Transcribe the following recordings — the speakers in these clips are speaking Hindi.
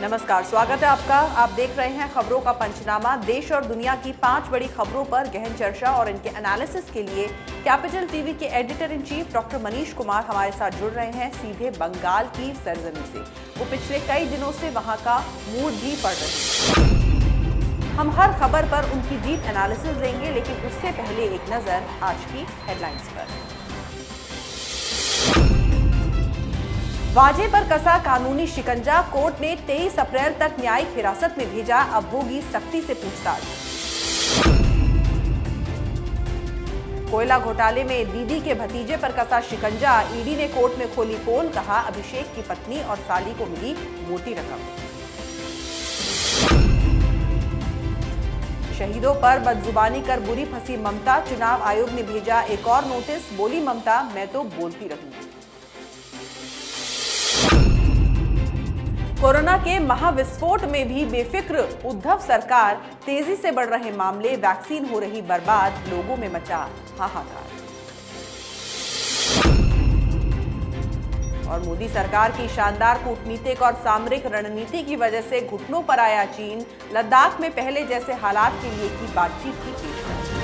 नमस्कार, स्वागत है आपका। आप देख रहे हैं खबरों का पंचनामा। देश और दुनिया की 5 बड़ी खबरों पर गहन चर्चा और इनके एनालिसिस के लिए कैपिटल टीवी के editor in chief doctor Manish Kumar हमारे साथ जुड़ रहे हैं सीधे बंगाल की सरजमी से। वो पिछले कई दिनों से वहां का मूड भी पड़ रही है। हम हर खबर पर उनकी डीप एनालिसिस देंगे, लेकिन उससे पहले एक नजर आज की हेडलाइंस पर। वाजे पर कसा कानूनी शिकंजा, कोर्ट ने 23 अप्रैल तक न्यायिक हिरासत में भेजा, अब होगी सख्ती से पूछताछ। कोयला घोटाले में दीदी के भतीजे पर कसा शिकंजा, ईडी ने कोर्ट में खोली पोल, कहा अभिषेक की पत्नी और साली को मिली मोटी रकम। शहीदों पर बदजुबानी कर बुरी फंसी ममता, चुनाव आयोग ने भेजा एक और नोटिस, बोली ममता मैं तो बोलती रहूंगी। कोरोना के महाविस्फोट में भी बेफिक्र उद्धव सरकार, तेजी से बढ़ रहे मामले, वैक्सीन हो रही बर्बाद, लोगों में मचा हाहाकार। और मोदी सरकार की शानदार कूटनीतिक और सामरिक रणनीति की वजह से घुटनों पर आया चीन, लद्दाख में पहले जैसे हालात के लिए की बातचीत की पेशकश।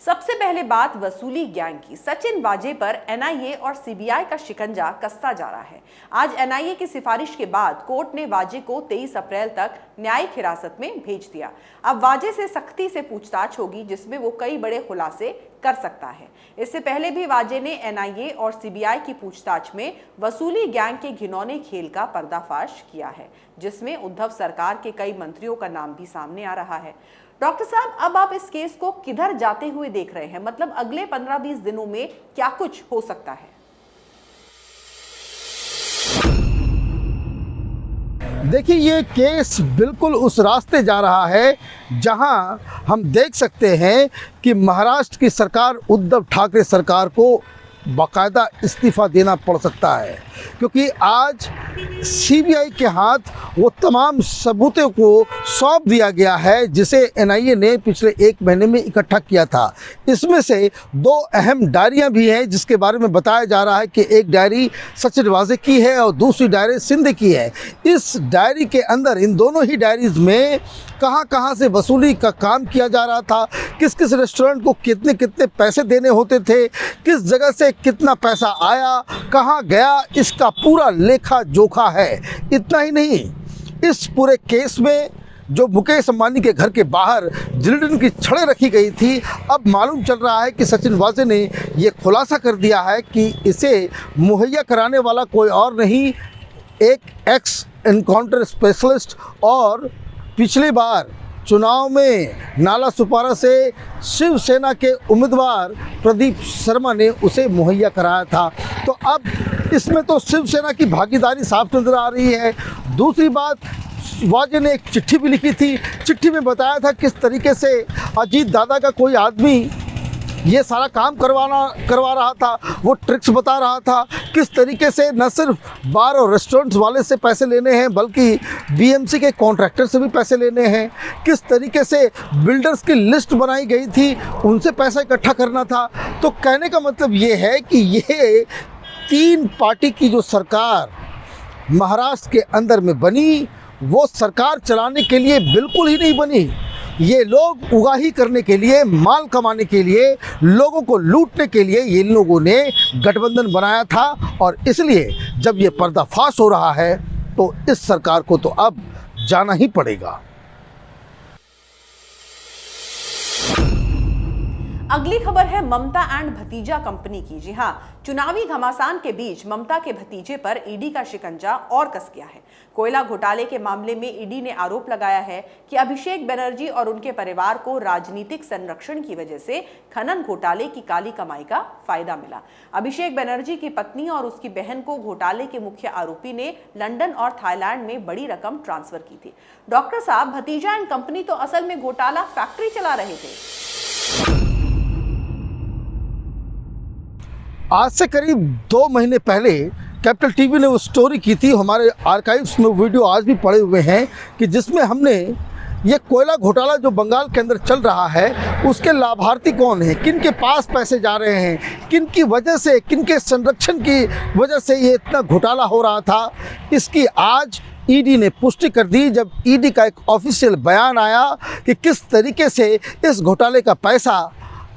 सबसे पहले बात वसूली गैंग की। सचिन वाजे पर एनआईए और सीबीआई का शिकंजा कसता जा रहा है। आज एनआईए की सिफारिश के बाद कोर्ट ने वाजे को 23 अप्रैल तक न्यायिक हिरासत में भेज दिया। अब वाजे से सख्ती से पूछताछ होगी, जिसमें वो कई बड़े खुलासे कर सकता है। इससे पहले भी वाजे ने एनआईए और सीबीआई की पूछताछ में वसूली गैंग के घिनौने खेल का पर्दाफाश किया है, जिसमें उद्धव सरकार के कई मंत्रियों का नाम भी सामने आ रहा है। डॉक्टर साहब, अब आप इस केस को किधर जाते हुए देख रहे हैं? मतलब अगले 15-20 दिनों में क्या कुछ हो सकता है? देखिए, ये केस बिल्कुल उस रास्ते जा रहा है जहां हम देख सकते हैं कि महाराष्ट्र की सरकार, उद्धव ठाकरे सरकार को बाकायदा इस्तीफा देना पड़ सकता है, क्योंकि आज सीबीआई के हाथ वो तमाम सबूतों को सौंप दिया गया है जिसे एनआईए ने पिछले 1 महीने में इकट्ठा किया था। इसमें से 2 अहम डायरियां भी हैं, जिसके बारे में बताया जा रहा है कि एक डायरी सचिन वाजे की है और दूसरी डायरी सिंधे की है। इस डायरी के अंदर, इन दोनों ही डायरीज में कहां से वसूली का काम किया जा रहा था, किस किस रेस्टोरेंट को कितने कितने पैसे देने होते थे, किस जगह से कितना पैसा आया, कहां गया, इसका पूरा लेखा जोखा है। इतना ही नहीं, इस पूरे केस में जो मुकेश अंबानी के घर के बाहर जिलेटिन की छड़ें रखी गई थी, अब मालूम चल रहा है कि सचिन वाजे ने ये खुलासा कर दिया है कि इसे मुहैया कराने वाला कोई और नहीं, एक एक्स एनकाउंटर स्पेशलिस्ट और पिछली बार चुनाव में नाला सुपारा से शिवसेना के उम्मीदवार प्रदीप शर्मा ने उसे मुहैया कराया था। तो अब इसमें तो शिवसेना की भागीदारी साफ नजर आ रही है। दूसरी बात, वाजे ने एक चिट्ठी भी लिखी थी। चिट्ठी में बताया था किस तरीके से अजीत दादा का कोई आदमी ये सारा काम करवा रहा था, वो ट्रिक्स बता रहा था, किस तरीके से न सिर्फ बार और रेस्टोरेंट्स वाले से पैसे लेने हैं बल्कि बीएमसी के कॉन्ट्रैक्टर से भी पैसे लेने हैं, किस तरीके से बिल्डर्स की लिस्ट बनाई गई थी, उनसे पैसा इकट्ठा करना था। तो कहने का मतलब ये है कि ये 3 पार्टी की जो सरकार महाराष्ट्र के अंदर में बनी, वो सरकार चलाने के लिए बिल्कुल ही नहीं बनी। ये लोग उगाही करने के लिए, माल कमाने के लिए, लोगों को लूटने के लिए ये लोगों ने गठबंधन बनाया था। और इसलिए जब ये पर्दाफाश हो रहा है तो इस सरकार को तो अब जाना ही पड़ेगा। अगली खबर है ममता एंड भतीजा कंपनी की। जी हां, चुनावी घमासान के बीच ममता के भतीजे पर ईडी का शिकंजा और कस गया है। कोयला घोटाले के मामले में ईडी ने आरोप लगाया है कि अभिषेक बनर्जी और उनके परिवार को राजनीतिक संरक्षण की वजह से खनन घोटाले की काली कमाई का फायदा मिला। अभिषेक बनर्जी की पत्नी और उसकी बहन को घोटाले के मुख्य आरोपी ने लंदन और थाईलैंड में बड़ी रकम ट्रांसफर की थी। डॉक्टर साहब, भतीजा एंड कंपनी तो असल में घोटाला फैक्ट्री चला रहे थे। आज से करीब 2 महीने पहले कैपिटल टीवी ने वो स्टोरी की थी, हमारे आर्काइव्स में वीडियो आज भी पड़े हुए हैं, कि जिसमें हमने ये कोयला घोटाला जो बंगाल के अंदर चल रहा है उसके लाभार्थी कौन हैं, किन के पास पैसे जा रहे हैं, किन की वजह से, किन के संरक्षण की वजह से ये इतना घोटाला हो रहा था, इसकी आज ईडी ने पुष्टि कर दी जब ईडी का एक ऑफिशियल बयान आया कि किस तरीके से इस घोटाले का पैसा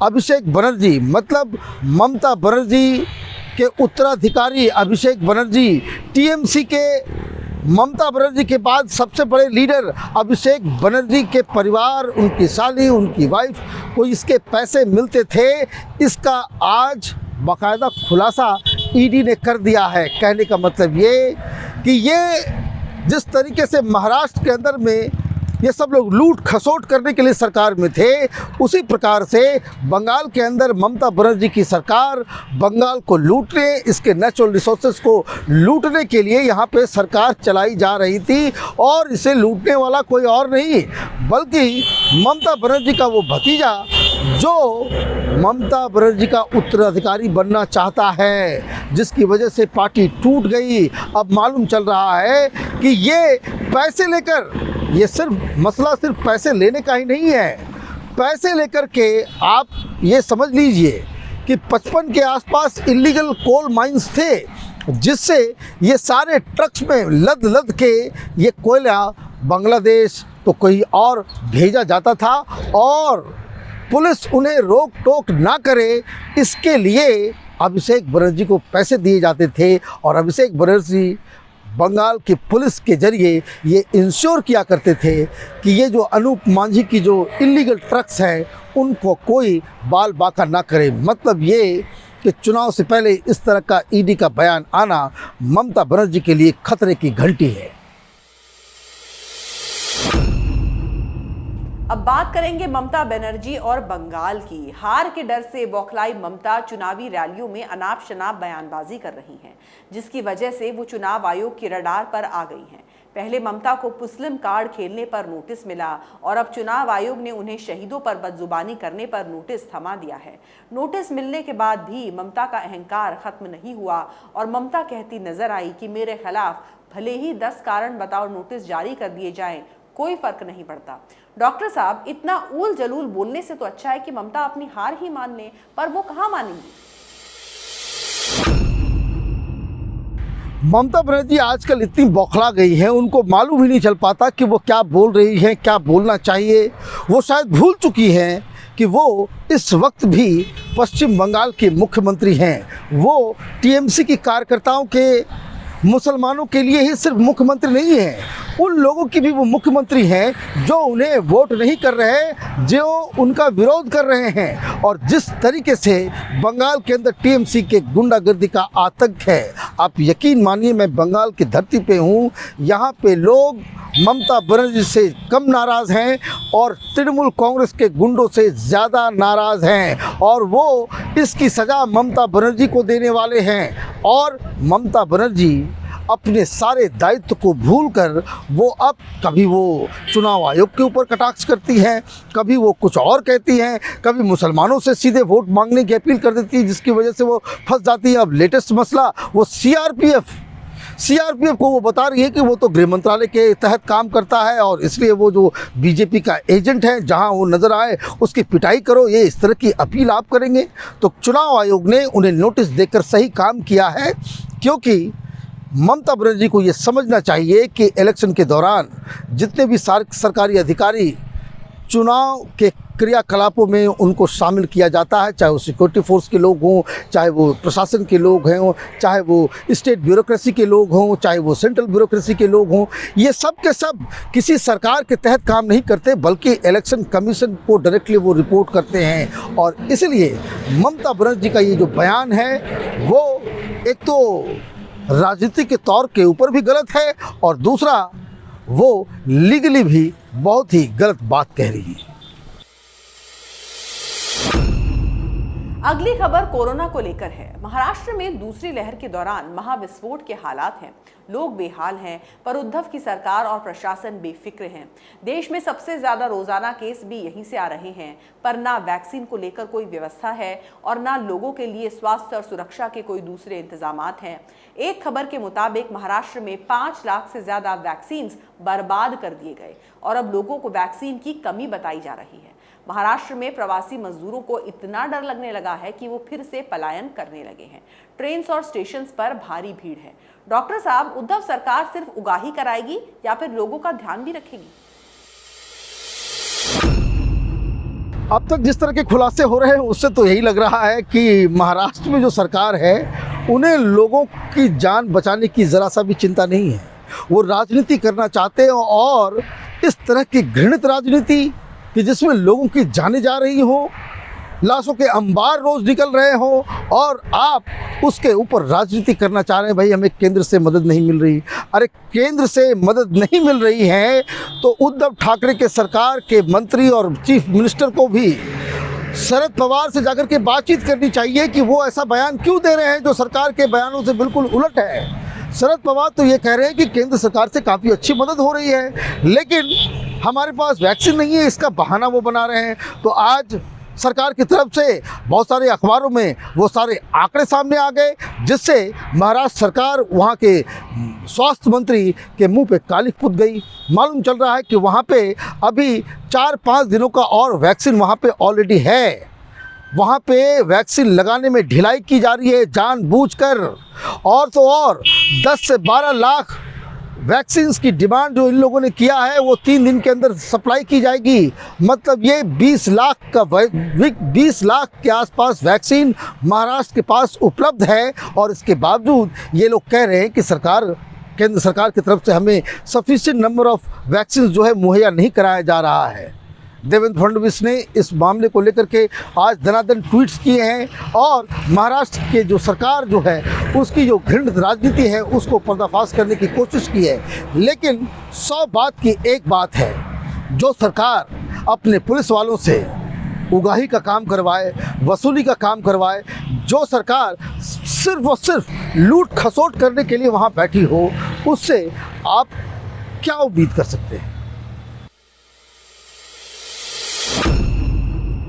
अभिषेक बनर्जी, मतलब ममता बनर्जी के उत्तराधिकारी अभिषेक बनर्जी, टीएमसी के ममता बनर्जी के बाद सबसे बड़े लीडर अभिषेक बनर्जी के परिवार, उनकी साली, उनकी वाइफ को इसके पैसे मिलते थे, इसका आज बाकायदा खुलासा ईडी ने कर दिया है। कहने का मतलब ये कि ये जिस तरीके से महाराष्ट्र के अंदर में ये सब लोग लूट खसोट करने के लिए सरकार में थे, उसी प्रकार से बंगाल के अंदर ममता बनर्जी की सरकार बंगाल को लूटने, इसके नेचुरल रिसोर्सेज को लूटने के लिए यहाँ पे सरकार चलाई जा रही थी। और इसे लूटने वाला कोई और नहीं बल्कि ममता बनर्जी का वो भतीजा जो ममता बनर्जी का उत्तराधिकारी बनना चाहता है, जिसकी वजह से पार्टी टूट गई। अब मालूम चल रहा है कि ये पैसे लेकर, ये मसला सिर्फ पैसे लेने का ही नहीं है, पैसे लेकर के आप ये समझ लीजिए कि 55 के आसपास इलीगल कोल माइंस थे, जिससे ये सारे ट्रक्स में लद लद के ये कोयला बांग्लादेश तो कहीं और भेजा जाता था और पुलिस उन्हें रोक टोक ना करे, इसके लिए अभिषेक बनर्जी को पैसे दिए जाते थे। और अभिषेक बनर्जी बंगाल की पुलिस के जरिए ये इंश्योर किया करते थे कि ये जो अनूप मांझी की जो इलीगल ट्रक्स हैं उनको कोई बाल बाका ना करे। मतलब ये कि चुनाव से पहले इस तरह का ईडी का बयान आना ममता बनर्जी के लिए खतरे की घंटी है। अब बात करेंगे ममता बनर्जी और बंगाल की। हार के डर से बौखलाई ममता चुनावी रैलियों में अनाप शनाप बयानबाजी कर रही हैं, जिसकी वजह से वो चुनाव आयोग की रडार पर आ गई हैं। पहले ममता को मुस्लिम कार्ड खेलने पर नोटिस मिला और अब चुनाव आयोग ने उन्हें शहीदों पर बदजुबानी करने पर नोटिस थमा दिया है। नोटिस मिलने के बाद भी ममता का अहंकार खत्म नहीं हुआ और ममता कहती नजर आई कि मेरे खिलाफ भले ही 10 कारण बताओ नोटिस जारी कर दिए जाएं, कोई फर्क नहीं पड़ता। डॉक्टर साहब, इतना ऊल जलूल बोलने से तो अच्छा है कि ममता अपनी हार ही मान लें, पर वो कहां मानेंगी? ममता बनर्जी आजकल इतनी बौखला गई हैं, उनको मालूम ही नहीं चल पाता कि वो क्या बोल रही हैं, क्या बोलना चाहिए। वो शायद भूल चुकी हैं कि वो इस वक्त भी पश्चिम बंगाल के मुख्यमंत्री हैं। वो टीएमसी की कार्यकर्ताओं के, मुसलमानों के लिए ही सिर्फ मुख्यमंत्री नहीं हैं, उन लोगों की भी वो मुख्यमंत्री हैं जो उन्हें वोट नहीं कर रहे, जो उनका विरोध कर रहे हैं। और जिस तरीके से बंगाल के अंदर टीएमसी के गुंडागर्दी का आतंक है, आप यकीन मानिए मैं बंगाल की धरती पे हूँ, यहाँ पे लोग ममता बनर्जी से कम नाराज़ हैं और तृणमूल कांग्रेस के गुंडों से ज़्यादा नाराज़ हैं और वो इसकी सज़ा ममता बनर्जी को देने वाले हैं। और ममता बनर्जी अपने सारे दायित्व को भूलकर वो अब कभी वो चुनाव आयोग के ऊपर कटाक्ष करती हैं, कभी वो कुछ और कहती हैं, कभी मुसलमानों से सीधे वोट मांगने की अपील कर देती है, जिसकी वजह से वो फंस जाती है। अब लेटेस्ट मसला वो सीआरपीएफ को वो बता रही है कि वो तो गृह मंत्रालय के तहत काम करता है और इसलिए वो जो बीजेपी का एजेंट है, जहां वो नज़र आए उसकी पिटाई करो, ये इस तरह की अपील आप करेंगे। तो चुनाव आयोग ने उन्हें नोटिस देकर सही काम किया है, क्योंकि ममता बनर्जी को ये समझना चाहिए कि इलेक्शन के दौरान जितने भी सरकारी अधिकारी चुनाव के क्रियाकलापों में उनको शामिल किया जाता है, चाहे वो सिक्योरिटी फोर्स के लोग हों, चाहे वो प्रशासन के लोग हों, चाहे वो स्टेट ब्यूरोक्रेसी के लोग हों, चाहे वो सेंट्रल ब्यूरोक्रेसी के लोग हों, ये सब के सब किसी सरकार के तहत काम नहीं करते, बल्कि इलेक्शन कमीशन को डायरेक्टली वो रिपोर्ट करते हैं। और इसलिए ममता बनर्जी का ये जो बयान है वो एक तो राजनीति के तौर के ऊपर भी गलत है और दूसरा वो लीगली भी बहुत ही गलत बात कह रही है। अगली खबर कोरोना को लेकर है। महाराष्ट्र में दूसरी लहर के दौरान महाविस्फोट के हालात हैं, लोग बेहाल हैं, पर उद्धव की सरकार और प्रशासन बेफिक्र हैं। देश में सबसे ज्यादा रोजाना केस भी यहीं से आ रहे हैं, पर ना वैक्सीन को लेकर कोई व्यवस्था है और ना लोगों के लिए स्वास्थ्य और सुरक्षा के कोई दूसरे इंतजामात हैं। एक खबर के मुताबिक महाराष्ट्र में 5 लाख से ज्यादा वैक्सीन बर्बाद कर दिए गए और अब लोगों को वैक्सीन की कमी बताई जा रही है। महाराष्ट्र में प्रवासी मजदूरों को इतना डर लगने लगा है कि वो फिर से पलायन करने लगे हैं। ट्रेन और स्टेशन पर भारी भीड़ है। डॉक्टर साहब, उद्धव सरकार सिर्फ उगाही कराएगी या फिर लोगों का ध्यान भी रखेगी? अब तक जिस तरह के खुलासे हो रहे हैं उससे तो यही लग रहा है कि महाराष्ट्र में जो सरकार है उन्हें लोगों की जान बचाने की ज़रा सा भी चिंता नहीं है। वो राजनीति करना चाहते हैं और इस तरह की घृणित राजनीति कि जिसमें लोगों की जानें जा रही हो, लाशों के अंबार रोज निकल रहे हो और आप उसके ऊपर राजनीति करना चाह रहे हैं। भाई, हमें केंद्र से मदद नहीं मिल रही। अरे, केंद्र से मदद नहीं मिल रही है तो उद्धव ठाकरे के सरकार के मंत्री और चीफ मिनिस्टर को भी शरद पवार से जाकर के बातचीत करनी चाहिए कि वो ऐसा बयान क्यों दे रहे हैं जो सरकार के बयानों से बिल्कुल उलट है। शरद पवार तो ये कह रहे हैं कि केंद्र सरकार से काफ़ी अच्छी मदद हो रही है, लेकिन हमारे पास वैक्सीन नहीं है, इसका बहाना वो बना रहे हैं। तो आज सरकार की तरफ से बहुत सारे अखबारों में वो सारे आंकड़े सामने आ गए, जिससे महाराष्ट्र सरकार वहाँ के स्वास्थ्य मंत्री के मुंह पे कालिख पुत गई। मालूम चल रहा है कि वहाँ पे अभी 4-5 दिनों का और वैक्सीन वहाँ पे ऑलरेडी है। वहाँ पे वैक्सीन लगाने में ढिलाई की जा रही है जानबूझकर, और तो और 10 से 12 लाख वैक्सीन्स की डिमांड जो इन लोगों ने किया है वो 3 दिन के अंदर सप्लाई की जाएगी। मतलब ये 20 लाख के आसपास वैक्सीन महाराष्ट्र के पास उपलब्ध है, और इसके बावजूद ये लोग कह रहे हैं कि केंद्र सरकार की तरफ से हमें सफिशिएंट नंबर ऑफ वैक्सीन जो है मुहैया नहीं कराया जा रहा है। देवेंद्र फडणवीस ने इस मामले को लेकर के आज धनाधन ट्वीट्स किए हैं और महाराष्ट्र के जो सरकार जो है उसकी जो घृणित राजनीति है उसको पर्दाफाश करने की कोशिश की है। लेकिन 100 बात की एक बात है, जो सरकार अपने पुलिस वालों से उगाही का काम करवाए, वसूली का काम करवाए, जो सरकार सिर्फ और सिर्फ लूट खसोट करने के लिए वहाँ बैठी हो, उससे आप क्या उम्मीद कर सकते हैं।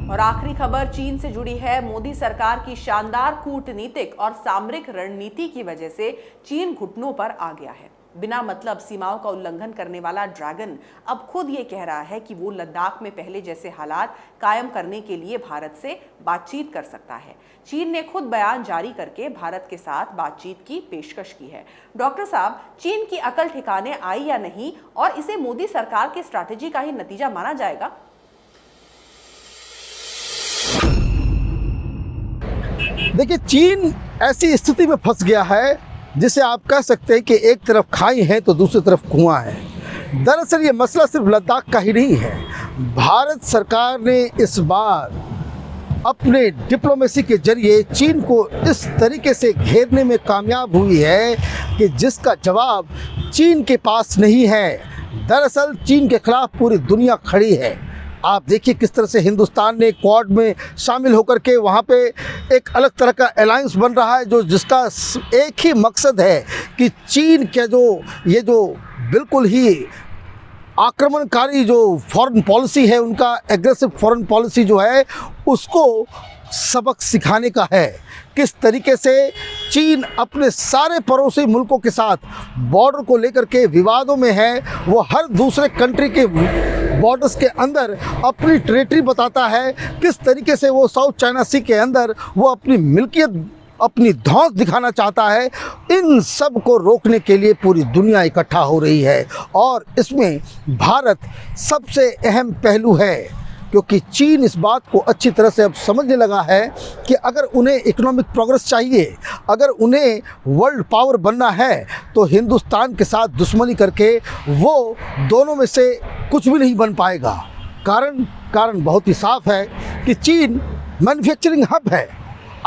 और आखिरी खबर चीन से जुड़ी है। मोदी सरकार की शानदार कूटनीतिक और सामरिक रणनीति की वजह से चीन घुटनों पर आ गया है। बिना मतलब सीमाओं का उल्लंघन करने वाला ड्रैगन अब खुद ये कह रहा है कि वो लद्दाख में पहले जैसे हालात कायम करने के लिए भारत से बातचीत कर सकता है। चीन ने खुद बयान जारी करके भारत के साथ बातचीत की पेशकश की है। डॉक्टर साहब, चीन की अकल ठिकाने आई या नहीं, और इसे मोदी सरकार की स्ट्रैटेजी का ही नतीजा माना जाएगा? देखिए, चीन ऐसी स्थिति में फंस गया है जिसे आप कह सकते हैं कि एक तरफ खाई है तो दूसरी तरफ कुआं है। दरअसल ये मसला सिर्फ लद्दाख का ही नहीं है। भारत सरकार ने इस बार अपने डिप्लोमेसी के जरिए चीन को इस तरीके से घेरने में कामयाब हुई है कि जिसका जवाब चीन के पास नहीं है। दरअसल चीन के खिलाफ पूरी दुनिया खड़ी है। आप देखिए किस तरह से हिंदुस्तान ने क्वाड में शामिल होकर के वहाँ पे एक अलग तरह का अलायंस बन रहा है, जो जिसका एक ही मकसद है कि चीन के ये जो बिल्कुल ही आक्रमणकारी जो फॉरेन पॉलिसी है, उनका एग्रेसिव फॉरेन पॉलिसी जो है, उसको सबक सिखाने का है। किस तरीके से चीन अपने सारे पड़ोसी मुल्कों के साथ बॉर्डर को लेकर के विवादों में है। वो हर दूसरे कंट्री के बॉर्डर्स के अंदर अपनी टेरिटरी बताता है। किस तरीके से वो साउथ चाइना सी के अंदर वो अपनी मिल्कियत, अपनी धौंस दिखाना चाहता है। इन सब को रोकने के लिए पूरी दुनिया इकट्ठा हो रही है, और इसमें भारत सबसे अहम पहलू है, क्योंकि चीन इस बात को अच्छी तरह से अब समझने लगा है कि अगर उन्हें इकोनॉमिक प्रोग्रेस चाहिए, अगर उन्हें वर्ल्ड पावर बनना है, तो हिंदुस्तान के साथ दुश्मनी करके वो दोनों में से कुछ भी नहीं बन पाएगा। कारण बहुत ही साफ है कि चीन मैन्युफैक्चरिंग हब है।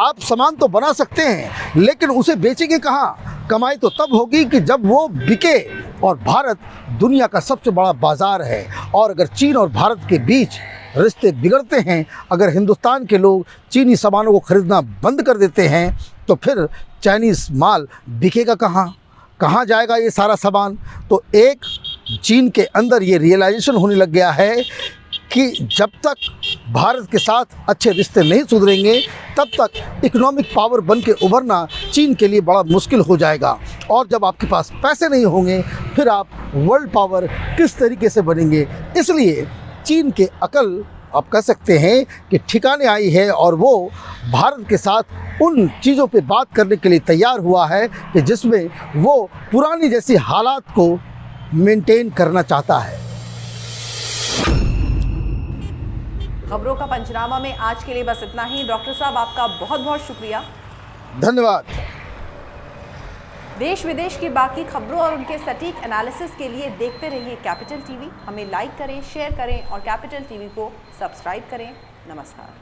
आप सामान तो बना सकते हैं, लेकिन उसे बेचेंगे कहाँ? कमाई तो तब होगी कि जब वो बिके, और भारत दुनिया का सबसे बड़ा बाज़ार है। और अगर चीन और भारत के बीच रिश्ते बिगड़ते हैं, अगर हिंदुस्तान के लोग चीनी सामानों को खरीदना बंद कर देते हैं, तो फिर चाइनीज़ माल बिकेगा कहाँ जाएगा ये सारा सामान? तो एक चीन के अंदर ये रियलाइजेशन होने लग गया है कि जब तक भारत के साथ अच्छे रिश्ते नहीं सुधरेंगे, तब तक इकोनॉमिक पावर बन के उभरना चीन के लिए बड़ा मुश्किल हो जाएगा। और जब आपके पास पैसे नहीं होंगे, फिर आप वर्ल्ड पावर किस तरीके से बनेंगे? इसलिए चीन के अकल आप कह सकते हैं कि ठिकाने आई है और वो भारत के साथ उन चीज़ों पे बात करने के लिए तैयार हुआ है कि जिसमें वो पुरानी जैसी हालात को मेंटेन करना चाहता है। खबरों का पंचनामा में आज के लिए बस इतना ही। डॉक्टर साहब, आपका बहुत बहुत शुक्रिया। धन्यवाद। देश विदेश की बाकी खबरों और उनके सटीक एनालिसिस के लिए देखते रहिए कैपिटल टीवी। हमें लाइक करें, शेयर करें और कैपिटल टीवी को सब्सक्राइब करें। नमस्कार।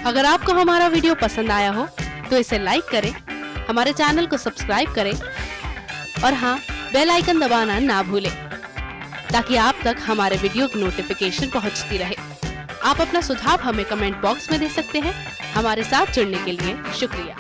अगर आपको हमारा वीडियो पसंद आया हो तो इसे लाइक करें, हमारे चैनल को सब्सक्राइब करें और हाँ, बेल आइकन दबाना ना भूलें ताकि आप तक हमारे वीडियो की नोटिफिकेशन पहुंचती रहे। आप अपना सुझाव हमें कमेंट बॉक्स में दे सकते हैं। हमारे साथ जुड़ने के लिए शुक्रिया।